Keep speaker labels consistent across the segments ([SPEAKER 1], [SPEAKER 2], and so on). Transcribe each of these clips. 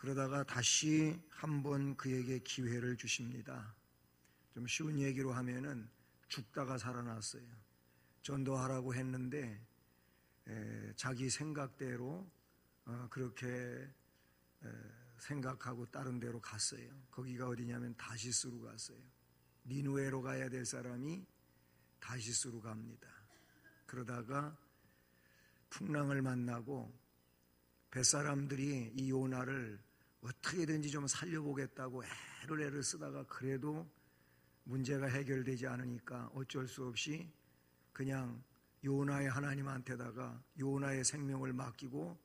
[SPEAKER 1] 그러다가 다시 한번 그에게 기회를 주십니다. 좀 쉬운 얘기로 하면은 죽다가 살아났어요. 전도하라고 했는데 자기 생각대로 그렇게 생각하고 다른 데로 갔어요. 거기가 어디냐면 다시스로 갔어요. 니누에로 가야 될 사람이 다시스로 갑니다. 그러다가 풍랑을 만나고 뱃사람들이 이 요나를 어떻게든지 좀 살려보겠다고 애를 쓰다가 그래도 문제가 해결되지 않으니까 어쩔 수 없이 그냥 요나의 하나님한테다가 요나의 생명을 맡기고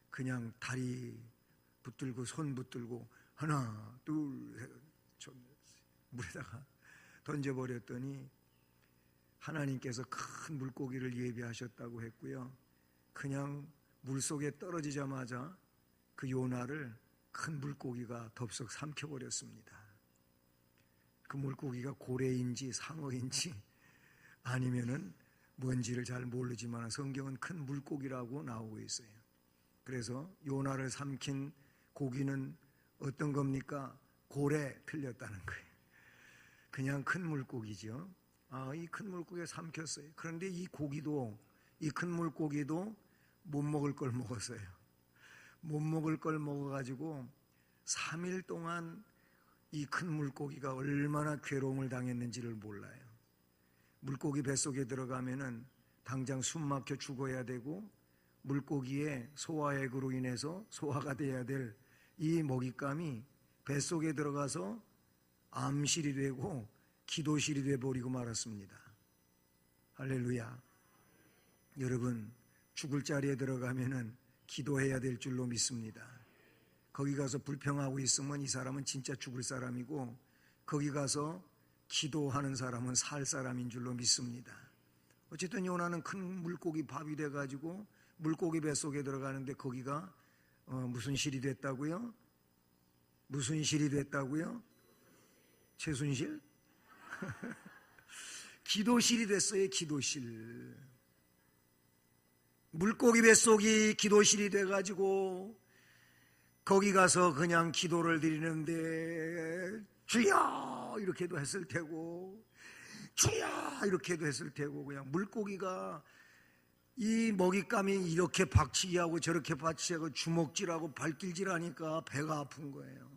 [SPEAKER 1] 그냥 다리 붙들고 손 붙들고 하나 둘 물에다가 던져버렸더니 하나님께서 큰 물고기를 예비하셨다고 했고요. 그냥 물속에 떨어지자마자 그 요나를 큰 물고기가 덥석 삼켜버렸습니다. 그 물고기가 고래인지 상어인지 아니면은 뭔지를 잘 모르지만 성경은 큰 물고기라고 나오고 있어요. 그래서 요나를 삼킨 고기는 어떤 겁니까? 고래, 틀렸다는 거예요. 그냥 큰 물고기죠. 이 큰 물고기가 삼켰어요. 그런데 이 큰 물고기도 못 먹을 걸 먹었어요. 못 먹을 걸 먹어가지고 3일 동안 이 큰 물고기가 얼마나 괴로움을 당했는지를 몰라요. 물고기 뱃속에 들어가면은 당장 숨 막혀 죽어야 되고 물고기의 소화액으로 인해서 소화가 돼야 될 이 먹잇감이 뱃속에 들어가서 암실이 되고 기도실이 되어버리고 말았습니다. 할렐루야. 여러분, 죽을 자리에 들어가면은 기도해야 될 줄로 믿습니다. 거기 가서 불평하고 있으면 이 사람은 진짜 죽을 사람이고 거기 가서 기도하는 사람은 살 사람인 줄로 믿습니다. 어쨌든 요나는 큰 물고기 밥이 돼가지고 물고기 뱃속에 들어가는데 거기가 무슨 실이 됐다고요? 무슨 실이 됐다고요? 최순실? 기도실이 됐어요. 기도실. 물고기 뱃속이 기도실이 돼가지고 거기 가서 그냥 기도를 드리는데 주여 이렇게도 했을 테고 주여 이렇게도 했을 테고 그냥 물고기가 이 먹잇감이 이렇게 박치기하고 저렇게 박치기하고 주먹질하고 발길질하니까 배가 아픈 거예요.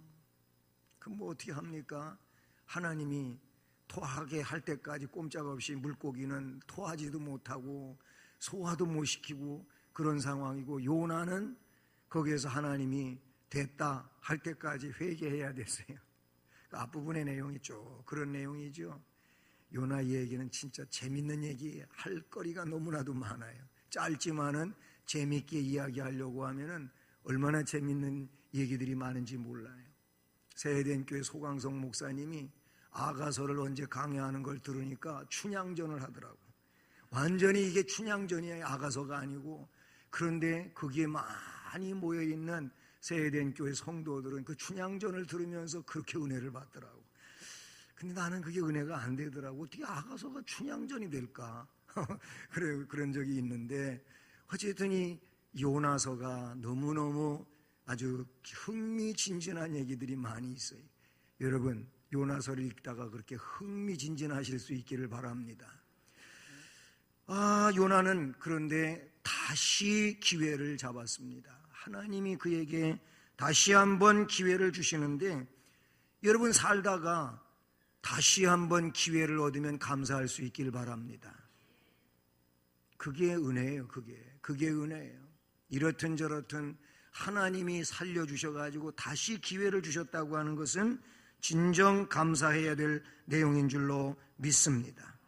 [SPEAKER 1] 그럼 뭐 어떻게 합니까? 하나님이 토하게 할 때까지 꼼짝없이 물고기는 토하지도 못하고 소화도 못 시키고 그런 상황이고 요나는 거기에서 하나님이 됐다 할 때까지 회개해야 됐어요. 그 앞부분의 내용이 쭉 그런 내용이죠. 요나 얘기는 진짜 재밌는 얘기 할 거리가 너무나도 많아요. 짧지만은 재밌게 이야기하려고 하면은 얼마나 재밌는 얘기들이 많은지 몰라요. 세해된 교회 소강성 목사님이 아가서를 언제 강해하는 걸 들으니까 춘향전을 하더라고. 완전히 이게 춘향전이에요. 아가서가 아니고. 그런데 거기에 많이 모여있는 세해된 교회 성도들은 그 춘향전을 들으면서 그렇게 은혜를 받더라고. 근데 나는 그게 은혜가 안 되더라고. 어떻게 아가서가 춘향전이 될까? 그런 적이 있는데 어쨌든 이 요나서가 너무너무 아주 흥미진진한 얘기들이 많이 있어요. 여러분 요나서를 읽다가 그렇게 흥미진진하실 수 있기를 바랍니다. 요나는 그런데 다시 기회를 잡았습니다. 하나님이 그에게 다시 한번 기회를 주시는데 여러분 살다가 다시 한번 기회를 얻으면 감사할 수 있길 바랍니다. 그게 은혜예요. 그게 은혜예요. 이렇든 저렇든 하나님이 살려주셔가지고 다시 기회를 주셨다고 하는 것은 진정 감사해야 될 내용인 줄로 믿습니다.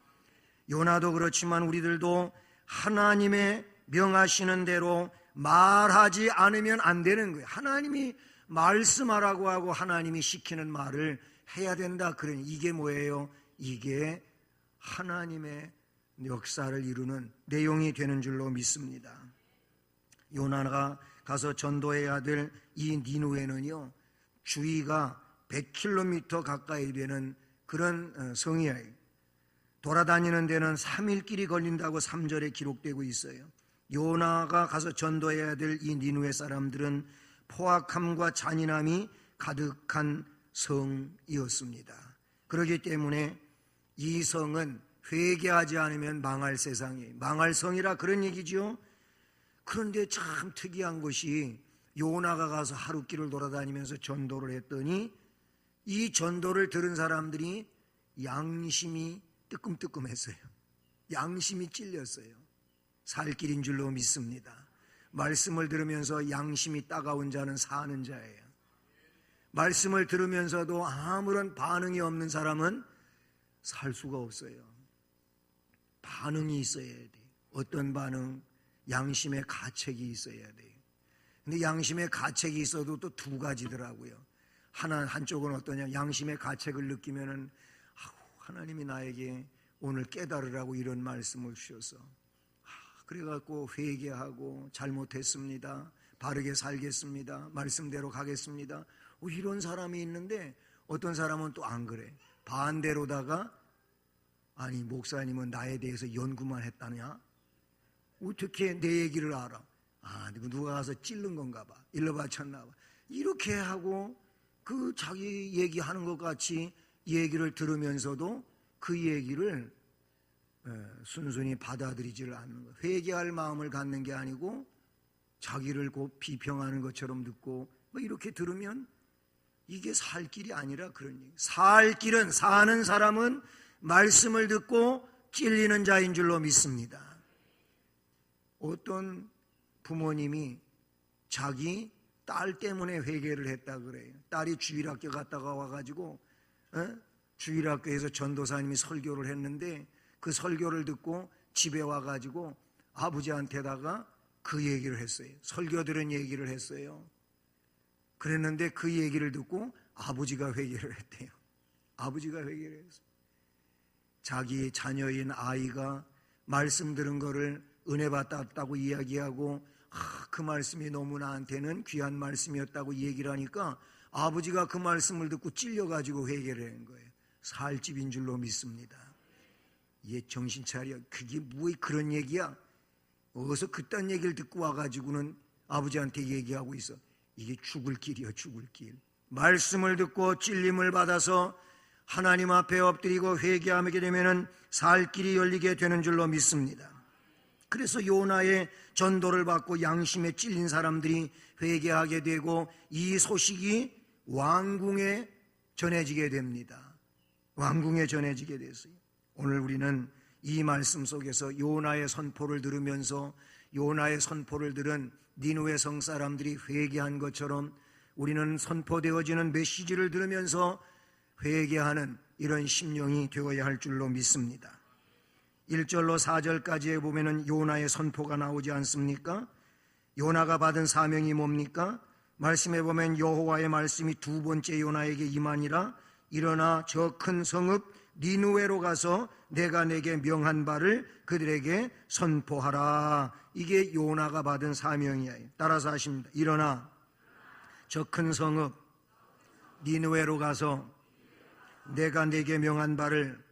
[SPEAKER 1] 요나도 그렇지만 우리들도 하나님의 명하시는 대로 말하지 않으면 안 되는 거예요. 하나님이 말씀하라고 하고 하나님이 시키는 말을 해야 된다. 그러니 이게 뭐예요? 이게 하나님의 역사를 이루는 내용이 되는 줄로 믿습니다. 요나가 가서 전도해야 될 이 니누에는요 주위가 100km 가까이 되는 그런 성이에요. 돌아다니는 데는 3일 길이 걸린다고 3절에 기록되고 있어요. 요나가 가서 전도해야 될 이 니누에 사람들은 포악함과 잔인함이 가득한 성이었습니다. 그렇기 때문에 이 성은 회개하지 않으면 망할 세상이에요. 망할 성이라 그런 얘기죠. 그런데 참 특이한 것이 요나가 가서 하룻길을 돌아다니면서 전도를 했더니 이 전도를 들은 사람들이 양심이 뜨끔뜨끔했어요. 양심이 찔렸어요. 살 길인 줄로 믿습니다. 말씀을 들으면서 양심이 따가운 자는 사는 자예요. 말씀을 들으면서도 아무런 반응이 없는 사람은 살 수가 없어요. 반응이 있어야 돼. 어떤 반응? 양심의 가책이 있어야 돼요. 근데 양심의 가책이 있어도 또 두 가지더라고요. 한쪽은 어떠냐? 양심의 가책을 느끼면은 하나님이 나에게 오늘 깨달으라고 이런 말씀을 주셔서 그래갖고 회개하고 잘못했습니다. 바르게 살겠습니다. 말씀대로 가겠습니다. 이런 사람이 있는데 어떤 사람은 또 안 그래. 반대로다가 아니 목사님은 나에 대해서 연구만 했다냐? 어떻게 내 얘기를 알아? 누가 가서 찔른 건가 봐. 일러 바쳤나 봐. 이렇게 하고 그 자기 얘기하는 것 같이 얘기를 들으면서도 그 얘기를 순순히 받아들이지를 않는 거예요. 회개할 마음을 갖는 게 아니고 자기를 곧 비평하는 것처럼 듣고 이렇게 들으면 이게 살 길이 아니라 그런 얘기. 살 길은 사는 사람은 말씀을 듣고 찔리는 자인 줄로 믿습니다. 어떤 부모님이 자기 딸 때문에 회개를 했다 그래요. 딸이 주일학교 갔다가 와가지고 주일학교에서 전도사님이 설교를 했는데 그 설교를 듣고 집에 와가지고 아버지한테다가 그 얘기를 했어요. 설교 들은 얘기를 했어요. 그랬는데 그 얘기를 듣고 아버지가 회개를 했대요. 아버지가 회개를 했어요. 자기 자녀인 아이가 말씀 들은 거를 은혜 받았다고 이야기하고 그 말씀이 너무 나한테는 귀한 말씀이었다고 얘기를 하니까 아버지가 그 말씀을 듣고 찔려가지고 회개를 한 거예요. 살 집인 줄로 믿습니다. 얘 정신 차려. 그게 뭐 그런 얘기야? 어디서 그딴 얘기를 듣고 와가지고는 아버지한테 얘기하고 있어. 이게 죽을 길이야, 죽을 길. 말씀을 듣고 찔림을 받아서 하나님 앞에 엎드리고 회개하게 되면은 살 길이 열리게 되는 줄로 믿습니다. 그래서 요나의 전도를 받고 양심에 찔린 사람들이 회개하게 되고 이 소식이 왕궁에 전해지게 됩니다. 왕궁에 전해지게 됐어요. 오늘 우리는 이 말씀 속에서 요나의 선포를 들으면서 요나의 선포를 들은 니느웨 성 사람들이 회개한 것처럼 우리는 선포되어지는 메시지를 들으면서 회개하는 이런 심령이 되어야 할 줄로 믿습니다. 1절로 4절까지에 보면은 요나의 선포가 나오지 않습니까? 요나가 받은 사명이 뭡니까? 말씀에 보면 여호와의 말씀이 두 번째 요나에게 임하니라. 일어나 저 큰 성읍 니느웨로 가서 내가 내게 명한 바를 그들에게 선포하라. 이게 요나가 받은 사명이에요. 따라서 하십니다. 일어나 저 큰 성읍 니느웨로 가서 내가 내게 명한 바를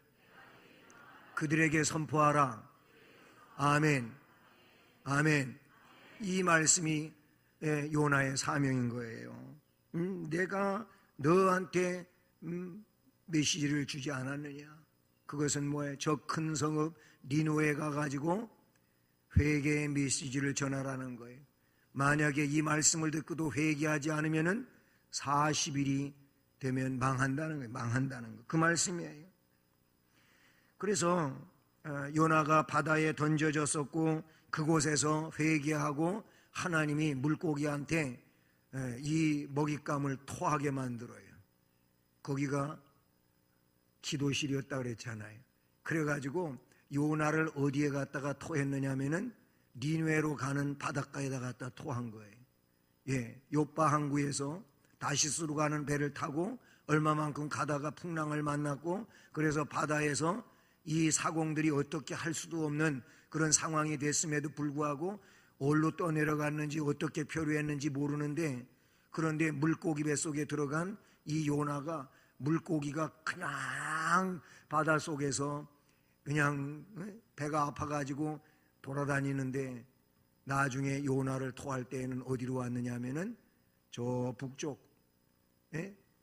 [SPEAKER 1] 그들에게 선포하라. 아멘. 아멘. 이 말씀이 요나의 사명인 거예요. 내가 너한테 메시지를 주지 않았느냐? 그것은 뭐예요? 저 큰 성읍 니느웨에 가가지고 회개의 메시지를 전하라는 거예요. 만약에 이 말씀을 듣고도 회개하지 않으면은 40일이 되면 망한다는 거예요. 망한다는 거. 그 말씀이에요. 그래서 요나가 바다에 던져졌었고 그곳에서 회개하고 하나님이 물고기한테 이 먹잇감을 토하게 만들어요. 거기가 기도실이었다 그랬잖아요. 그래가지고 요나를 어디에 갖다가 토했느냐 하면은 니느웨로 가는 바닷가에다 갖다 토한 거예요. 요빠 항구에서 다시스로 가는 배를 타고 얼마만큼 가다가 풍랑을 만났고 그래서 바다에서 이 사공들이 어떻게 할 수도 없는 그런 상황이 됐음에도 불구하고 어디로 떠내려갔는지 어떻게 표류했는지 모르는데 그런데 물고기 뱃속에 들어간 이 요나가 물고기가 그냥 바닷속에서 그냥 배가 아파가지고 돌아다니는데 나중에 요나를 토할 때에는 어디로 왔느냐 하면은 저 북쪽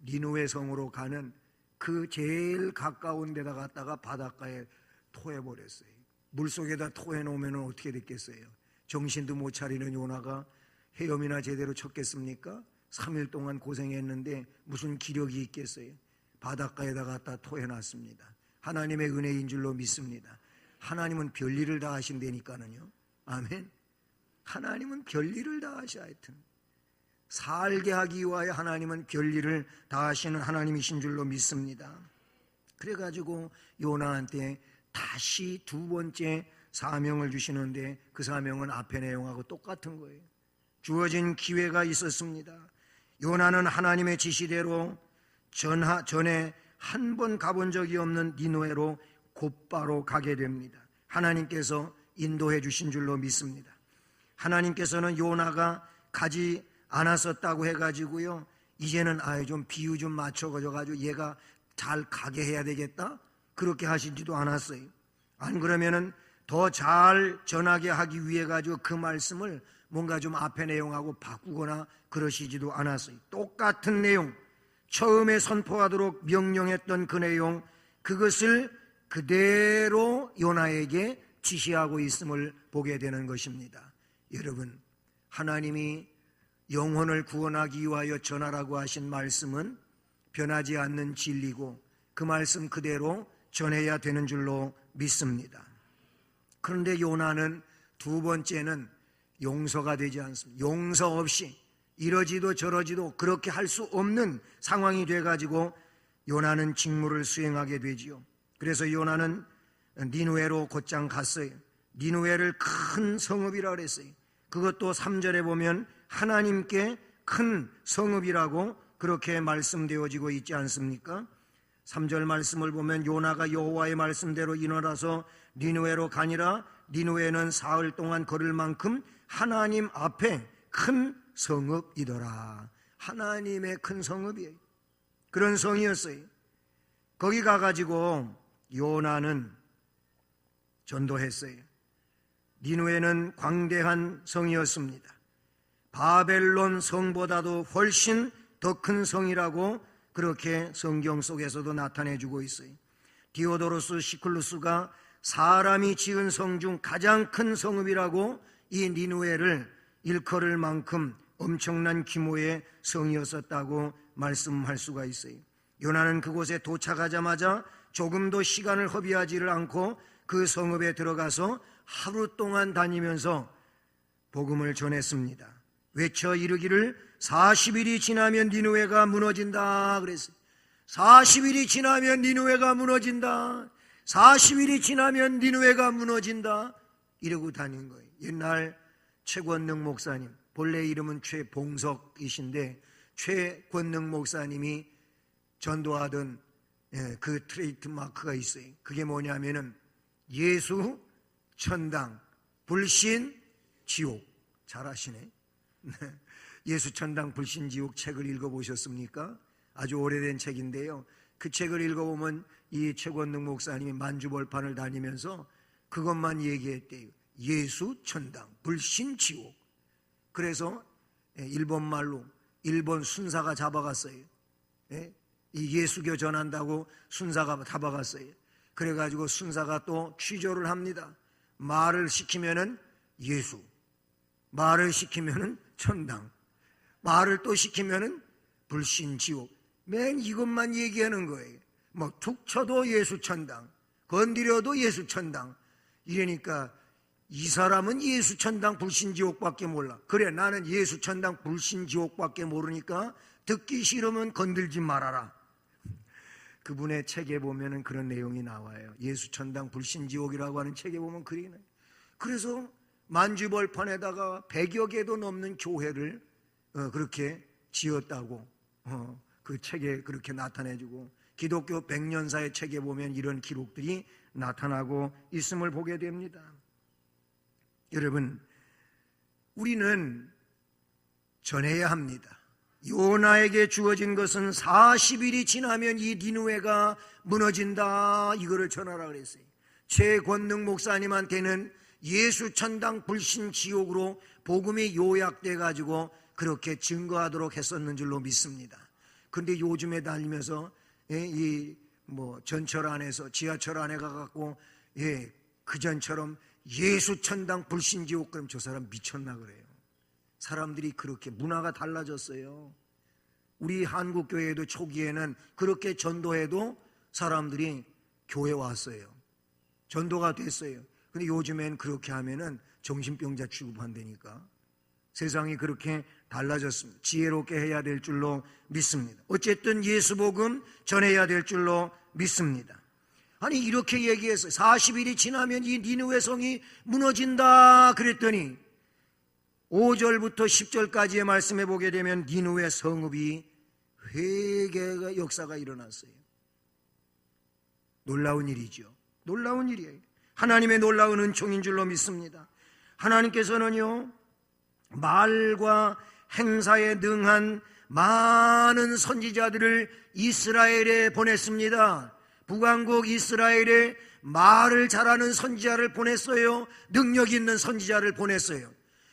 [SPEAKER 1] 니느웨 성으로 가는 그 제일 가까운 데다 갔다가 바닷가에 토해버렸어요. 물속에다 토해놓으면 어떻게 됐겠어요? 정신도 못 차리는 요나가 헤엄이나 제대로 쳤겠습니까? 3일 동안 고생했는데 무슨 기력이 있겠어요? 바닷가에다 갖다 토해놨습니다. 하나님의 은혜인 줄로 믿습니다. 하나님은 별일을 다 하신다니까는요. 아멘. 하나님은 별일을 다 하셔. 하여튼 살게 하기 위하여 하나님은 별일을 다 하시는 하나님이신 줄로 믿습니다. 그래가지고 요나한테 다시 두 번째 사명을 주시는데 그 사명은 앞의 내용하고 똑같은 거예요. 주어진 기회가 있었습니다. 요나는 하나님의 지시대로 전에 한 번 가본 적이 없는 니느웨로 곧바로 가게 됩니다. 하나님께서 인도해 주신 줄로 믿습니다. 하나님께서는 요나가 가지 않았었다고 해가지고요, 이제는 좀 비유 좀 맞춰가지고 얘가 잘 가게 해야 되겠다, 그렇게 하시지도 않았어요. 안 그러면은 더 잘 전하게 하기 위해 가지고 그 말씀을 뭔가 좀 앞의 내용하고 바꾸거나 그러시지도 않았어요. 똑같은 내용, 처음에 선포하도록 명령했던 그 내용, 그것을 그대로 요나에게 지시하고 있음을 보게 되는 것입니다. 여러분, 하나님이 영혼을 구원하기 위하여 전하라고 하신 말씀은 변하지 않는 진리고 그 말씀 그대로 전해야 되는 줄로 믿습니다. 그런데 요나는 두 번째는 용서가 되지 않습니다. 용서 없이 이러지도 저러지도 그렇게 할 수 없는 상황이 돼가지고 요나는 직무를 수행하게 되지요. 그래서 요나는 니느웨로 곧장 갔어요. 니느웨를 큰 성읍이라 그랬어요. 그것도 3절에 보면 하나님께 큰 성읍이라고 그렇게 말씀되어지고 있지 않습니까? 3절 말씀을 보면 요나가 여호와의 말씀대로 일어나서 니느웨로 가니라. 니느웨는 사흘 동안 걸을 만큼 하나님 앞에 큰 성읍이더라. 하나님의 큰 성읍이에요. 그런 성이었어요. 거기 가가지고 요나는 전도했어요. 니느웨는 광대한 성이었습니다. 바벨론 성보다도 훨씬 더 큰 성이라고 그렇게 성경 속에서도 나타내주고 있어요. 디오도로스 시클루스가 사람이 지은 성 중 가장 큰 성읍이라고 이 니느웨를 일컬을 만큼 엄청난 규모의 성이었었다고 말씀할 수가 있어요. 요나는 그곳에 도착하자마자 조금도 시간을 허비하지를 않고 그 성읍에 들어가서 하루 동안 다니면서 복음을 전했습니다. 외쳐 이르기를 40일이 지나면 니느웨가 무너진다 그랬어요. 40일이 지나면 니느웨가 무너진다. 40일이 지나면 니느웨가 무너진다. 이러고 다닌 거예요. 옛날 최권능 목사님, 본래 이름은 최봉석이신데 최권능 목사님이 전도하던 그 트레이드 마크가 있어요. 그게 뭐냐면은 예수, 천당, 불신, 지옥. 잘하시네. 예수, 천당, 불신, 지옥 책을 읽어보셨습니까? 아주 오래된 책인데요. 그 책을 읽어보면 이 최권능 목사님이 만주벌판을 다니면서 그것만 얘기했대요. 예수, 천당, 불신, 지옥. 그래서 일본말로 일본 순사가 잡아갔어요. 이 예수교 전한다고 순사가 잡아갔어요. 그래가지고 순사가 또 취조를 합니다. 말을 시키면은 예수, 말을 시키면은 천당, 말을 또 시키면은 불신, 지옥. 맨 이것만 얘기하는 거예요. 뭐 툭 쳐도 예수 천당, 건드려도 예수 천당. 이러니까 이 사람은 예수 천당 불신 지옥밖에 몰라. 그래, 나는 예수 천당 불신 지옥밖에 모르니까 듣기 싫으면 건들지 말아라. 그분의 책에 보면은 그런 내용이 나와요. 예수 천당 불신 지옥이라고 하는 책에 보면 그리 나와요. 그래서 만주벌판에다가 100여 개도 넘는 교회를 그렇게 지었다고 그 책에 그렇게 나타내주고, 기독교 100년사의 책에 보면 이런 기록들이 나타나고 있음을 보게 됩니다. 여러분, 우리는 전해야 합니다. 요나에게 주어진 것은 40일이 지나면 이 니느웨가 무너진다, 이거를 전하라 그랬어요. 최권능 목사님한테는 예수 천당 불신 지옥으로 복음이 요약돼 가지고 그렇게 증거하도록 했었는 줄로 믿습니다. 그런데 요즘에 다니면서 전철 안에서 지하철 안에 가갖고 그전처럼 예수 천당 불신지옥, 그럼 저 사람 미쳤나 그래요. 사람들이 그렇게 문화가 달라졌어요. 우리 한국교회도 초기에는 그렇게 전도해도 사람들이 교회 왔어요. 전도가 됐어요. 근데 요즘엔 그렇게 하면은 정신병자 취급한다니까. 세상이 그렇게 달라졌습니다. 지혜롭게 해야 될 줄로 믿습니다. 어쨌든 예수 복음 전해야 될 줄로 믿습니다. 아니 이렇게 얘기했어요. 40일이 지나면 이 니느웨 성이 무너진다 그랬더니 5절부터 10절까지의 말씀에 보게 되면 니느웨 성읍이 회개의 역사가 일어났어요. 놀라운 일이죠. 놀라운 일이에요. 하나님의 놀라운 은총인 줄로 믿습니다. 하나님께서는요, 말과 행사에 능한 많은 선지자들을 이스라엘에 보냈습니다. 북왕국 이스라엘에 말을 잘하는 선지자를 보냈어요. 능력 있는 선지자를 보냈어요.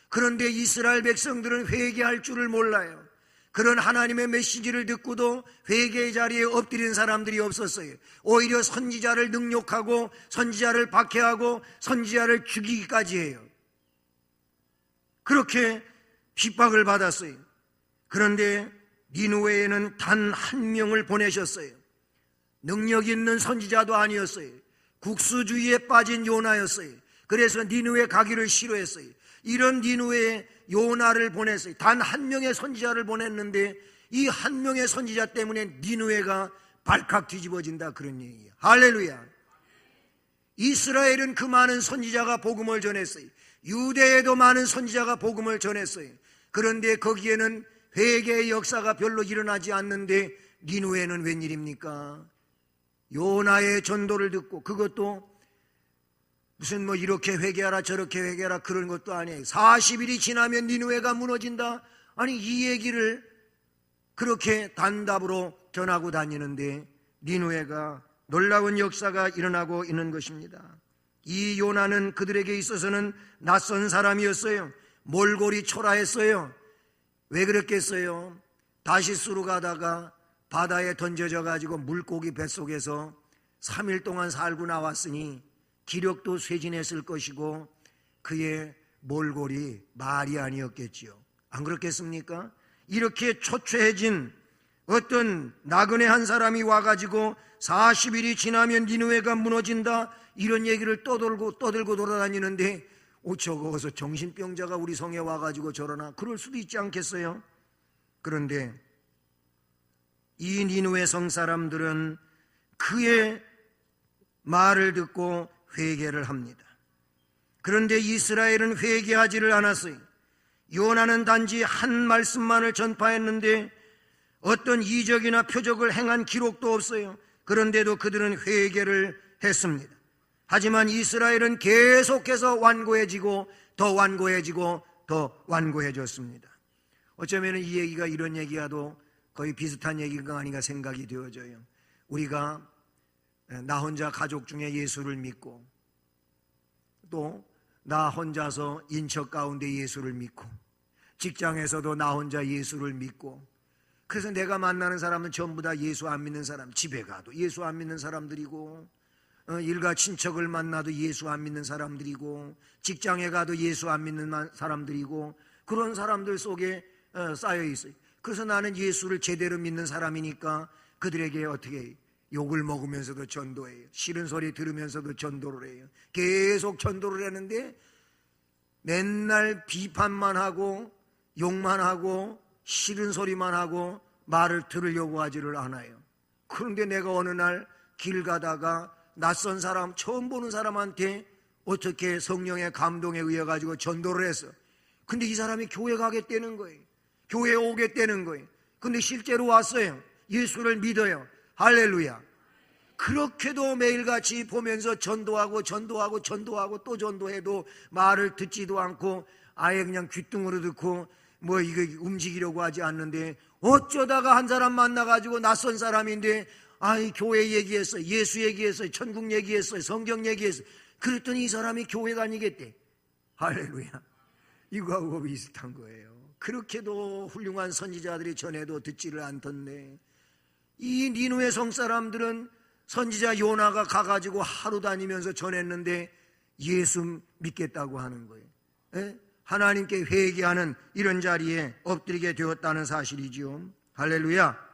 [SPEAKER 1] 그런데 이스라엘 백성들은 회개할 줄을 몰라요. 그런 하나님의 메시지를 듣고도 회개의 자리에 엎드린 사람들이 없었어요. 오히려 선지자를 능욕하고 선지자를 박해하고 선지자를 죽이기까지 해요. 그렇게 핍박을 받았어요. 그런데 니느웨에는 단 한 명을 보내셨어요. 능력 있는 선지자도 아니었어요. 국수주의에 빠진 요나였어요. 그래서 니느웨 가기를 싫어했어요. 이런 니느웨에 요나를 보냈어요. 단 한 명의 선지자를 보냈는데 이 한 명의 선지자 때문에 니느웨가 발칵 뒤집어진다, 그런 얘기예요. 할렐루야. 이스라엘은 그 많은 선지자가 복음을 전했어요. 유대에도 많은 선지자가 복음을 전했어요. 그런데 거기에는 회개의 역사가 별로 일어나지 않는데 니느웨는 웬일입니까? 요나의 전도를 듣고, 그것도 무슨 이렇게 회개하라 저렇게 회개하라 그런 것도 아니에요. 40일이 지나면 니느웨가 무너진다. 아니 이 얘기를 그렇게 단답으로 전하고 다니는데 니느웨가 놀라운 역사가 일어나고 있는 것입니다. 이 요나는 그들에게 있어서는 낯선 사람이었어요. 몰골이 초라했어요. 왜 그랬겠어요? 다시스로 가다가 바다에 던져져 가지고 물고기 뱃속에서 3일 동안 살고 나왔으니 기력도 쇠진했을 것이고 그의 몰골이 말이 아니었겠지요. 안 그렇겠습니까? 이렇게 초췌해진 어떤 나그네 한 사람이 와가지고 40일이 지나면 니느웨가 무너진다, 이런 얘기를 떠들고 돌아다니는데 저거 어서 정신병자가 우리 성에 와가지고 저러나, 그럴 수도 있지 않겠어요? 그런데 이 니느웨 성 사람들은 그의 말을 듣고 회개를 합니다. 그런데 이스라엘은 회개하지를 않았어요. 요나는 단지 한 말씀만을 전파했는데 어떤 이적이나 표적을 행한 기록도 없어요. 그런데도 그들은 회개를 했습니다. 하지만 이스라엘은 계속해서 완고해지고 더 완고해지고 더 완고해졌습니다. 어쩌면 이 얘기가 이런 얘기와도 거의 비슷한 얘기가 아닌가 생각이 되어져요. 우리가 나 혼자 가족 중에 예수를 믿고 또 나 혼자서 인척 가운데 예수를 믿고 직장에서도 나 혼자 예수를 믿고, 그래서 내가 만나는 사람은 전부 다 예수 안 믿는 사람, 집에 가도 예수 안 믿는 사람들이고, 일가 친척을 만나도 예수 안 믿는 사람들이고, 직장에 가도 예수 안 믿는 사람들이고, 그런 사람들 속에 쌓여 있어요. 그래서 나는 예수를 제대로 믿는 사람이니까 그들에게 어떻게 욕을 먹으면서도 전도해요. 싫은 소리 들으면서도 전도를 해요. 계속 전도를 하는데 맨날 비판만 하고 욕만 하고 싫은 소리만 하고 말을 들으려고 하지를 않아요. 그런데 내가 어느 날 길 가다가 낯선 사람, 처음 보는 사람한테 어떻게 성령의 감동에 의해 가지고 전도를 했어. 근데 이 사람이 교회 가겠다는 거예요. 교회에 오겠다는 거예요. 근데 실제로 왔어요. 예수를 믿어요. 할렐루야. 그렇게도 매일같이 보면서 전도하고 또 전도해도 말을 듣지도 않고 아예 그냥 귓등으로 듣고 이거 움직이려고 하지 않는데, 어쩌다가 한 사람 만나가지고 낯선 사람인데 교회 얘기했어요. 예수 얘기했어요. 천국 얘기했어요. 성경 얘기했어요. 그랬더니 이 사람이 교회 다니겠대. 할렐루야. 이거하고 비슷한 거예요. 그렇게도 훌륭한 선지자들이 전해도 듣지를 않던데, 이 니누의 성사람들은 선지자 요나가 가가지고 하루 다니면서 전했는데 예수 믿겠다고 하는 거예요. 예? 하나님께 회개하는 이런 자리에 엎드리게 되었다는 사실이지요. 할렐루야.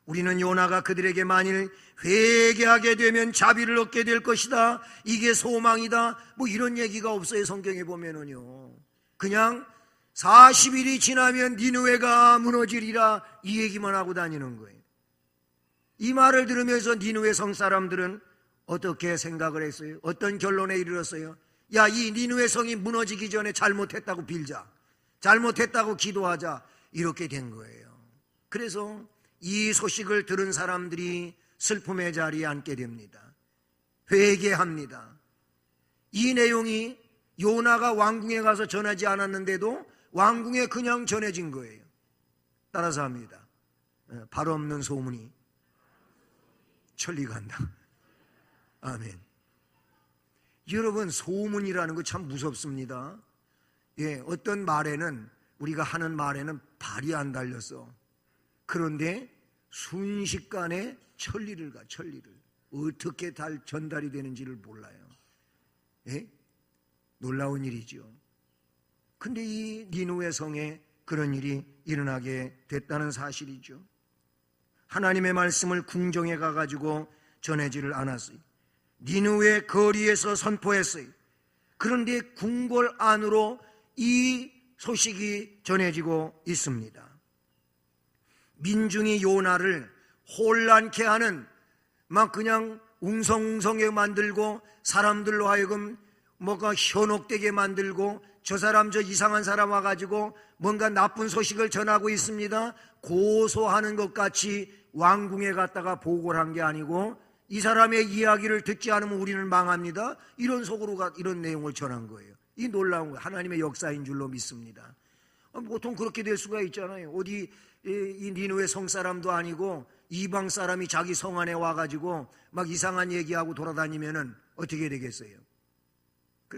[SPEAKER 1] 우리는 요나가 그들에게 만일 회개하게 되면 자비를 얻게 될 것이다, 이게 소망이다, 뭐 이런 얘기가 없어요. 성경에 보면은요, 그냥 40일이 지나면 니느웨가 무너지리라, 이 얘기만 하고 다니는 거예요. 이 말을 들으면서 니느웨 성사람들은 어떻게 생각을 했어요? 어떤 결론에 이르렀어요? 야, 이 니느웨 성이 무너지기 전에 잘못했다고 빌자, 잘못했다고 기도하자, 이렇게 된 거예요. 그래서 이 소식을 들은 사람들이 슬픔의 자리에 앉게 됩니다. 회개합니다. 이 내용이 요나가 왕궁에 가서 전하지 않았는데도 왕궁에 그냥 전해진 거예요. 따라서 합니다. 발 없는 소문이 천리 간다. 아멘. 여러분, 소문이라는 거 참 무섭습니다. 예, 어떤 말에는, 우리가 하는 말에는 발이 안 달렸어. 그런데 순식간에 천리를 가, 천리를. 어떻게 전달이 되는지를 몰라요. 예? 놀라운 일이죠. 근데 이 니느웨 성에 그런 일이 일어나게 됐다는 사실이죠. 하나님의 말씀을 궁정에 가가지고 전해지를 않았어요. 니느웨 거리에서 선포했어요. 그런데 궁궐 안으로 이 소식이 전해지고 있습니다. 민중이 요나를 혼란케 하는, 막 그냥 웅성웅성하게 만들고 사람들로 하여금 뭐가 현혹되게 만들고, 저 사람 저 이상한 사람 와가지고 뭔가 나쁜 소식을 전하고 있습니다, 고소하는 것 같이 왕궁에 갔다가 보고를 한 게 아니고, 이 사람의 이야기를 듣지 않으면 우리는 망합니다, 이런 속으로 이런 내용을 전한 거예요. 이 놀라운 거예요. 하나님의 역사인 줄로 믿습니다. 보통 그렇게 될 수가 있잖아요. 어디 이 니느웨 성 사람도 아니고 이방 사람이 자기 성 안에 와가지고 막 이상한 얘기하고 돌아다니면은 어떻게 되겠어요?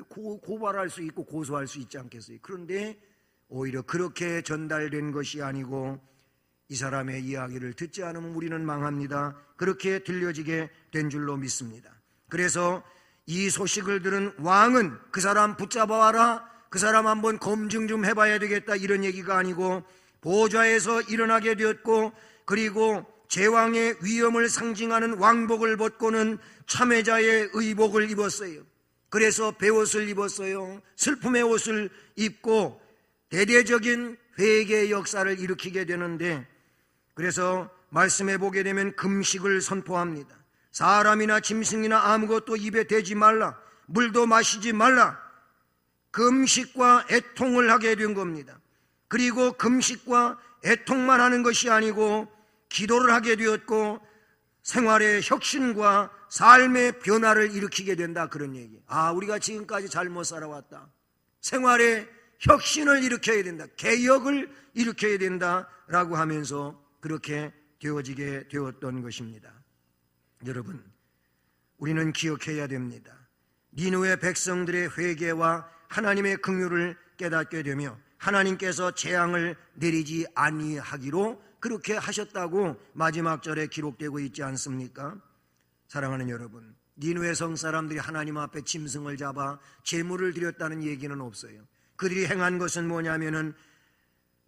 [SPEAKER 1] 고발할 수 있고 고소할 수 있지 않겠어요? 그런데 오히려 그렇게 전달된 것이 아니고, 이 사람의 이야기를 듣지 않으면 우리는 망합니다, 그렇게 들려지게 된 줄로 믿습니다. 그래서 이 소식을 들은 왕은 그 사람 붙잡아와라, 그 사람 한번 검증 좀 해봐야 되겠다, 이런 얘기가 아니고 보좌에서 일어나게 되었고, 그리고 제왕의 위엄을 상징하는 왕복을 벗고는 참회자의 의복을 입었어요. 그래서 베옷을 입었어요. 슬픔의 옷을 입고 대대적인 회개의 역사를 일으키게 되는데, 그래서 말씀해 보게 되면 금식을 선포합니다. 사람이나 짐승이나 아무것도 입에 대지 말라, 물도 마시지 말라, 금식과 애통을 하게 된 겁니다. 그리고 금식과 애통만 하는 것이 아니고 기도를 하게 되었고, 생활의 혁신과 삶의 변화를 일으키게 된다, 그런 얘기. 우리가 지금까지 잘못 살아왔다, 생활의 혁신을 일으켜야 된다, 개혁을 일으켜야 된다라고 하면서 그렇게 되어지게 되었던 것입니다. 여러분, 우리는 기억해야 됩니다. 니느웨 백성들의 회개와 하나님의 긍휼을 깨닫게 되며 하나님께서 재앙을 내리지 아니하기로 그렇게 하셨다고 마지막 절에 기록되고 있지 않습니까? 사랑하는 여러분, 니느웨 성 사람들이 하나님 앞에 짐승을 잡아 제물을 드렸다는 얘기는 없어요. 그들이 행한 것은 뭐냐면은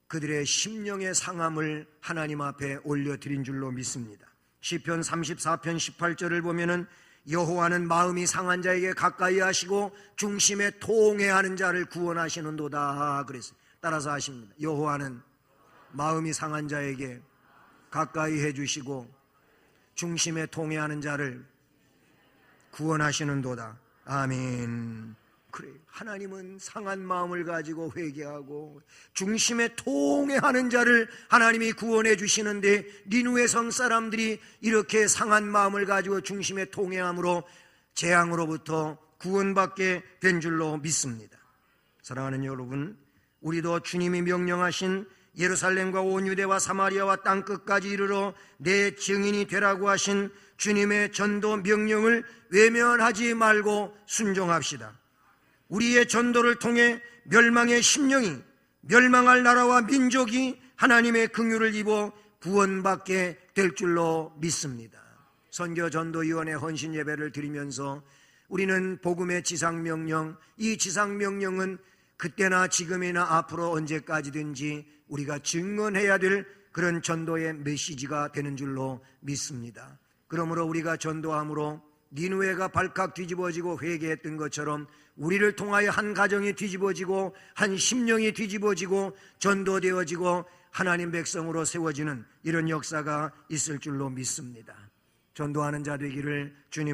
[SPEAKER 1] 그들의 심령의 상함을 하나님 앞에 올려드린 줄로 믿습니다. 시편 34편 18절을 보면은 여호와는 마음이 상한 자에게 가까이 하시고 중심에 통회하는 자를 구원하시는도다 그랬어요. 따라서 하십니다. 여호와는 마음이 상한 자에게 가까이 해주시고 중심에 통회하는 자를 구원하시는도다. 아멘. 그래요. 하나님은 상한 마음을 가지고 회개하고 중심에 통회하는 자를 하나님이 구원해 주시는데, 니느웨 성 사람들이 이렇게 상한 마음을 가지고 중심에 통회함으로 재앙으로부터 구원받게 된 줄로 믿습니다. 사랑하는 여러분, 우리도 주님이 명령하신 예루살렘과 온 유대와 사마리아와 땅끝까지 이르러 내 증인이 되라고 하신 주님의 전도 명령을 외면하지 말고 순종합시다. 우리의 전도를 통해 멸망의 심령이 멸망할 나라와 민족이 하나님의 긍휼을 입어 구원받게 될 줄로 믿습니다. 선교전도위원회 헌신 예배를 드리면서 우리는 복음의 지상명령, 이 지상명령은 그때나 지금이나 앞으로 언제까지든지 우리가 증언해야 될 그런 전도의 메시지가 되는 줄로 믿습니다. 그러므로 우리가 전도함으로 니느웨가 발칵 뒤집어지고 회개했던 것처럼 우리를 통하여 한 가정이 뒤집어지고 한 심령이 뒤집어지고 전도되어지고 하나님 백성으로 세워지는 이런 역사가 있을 줄로 믿습니다. 전도하는 자 되기를 주님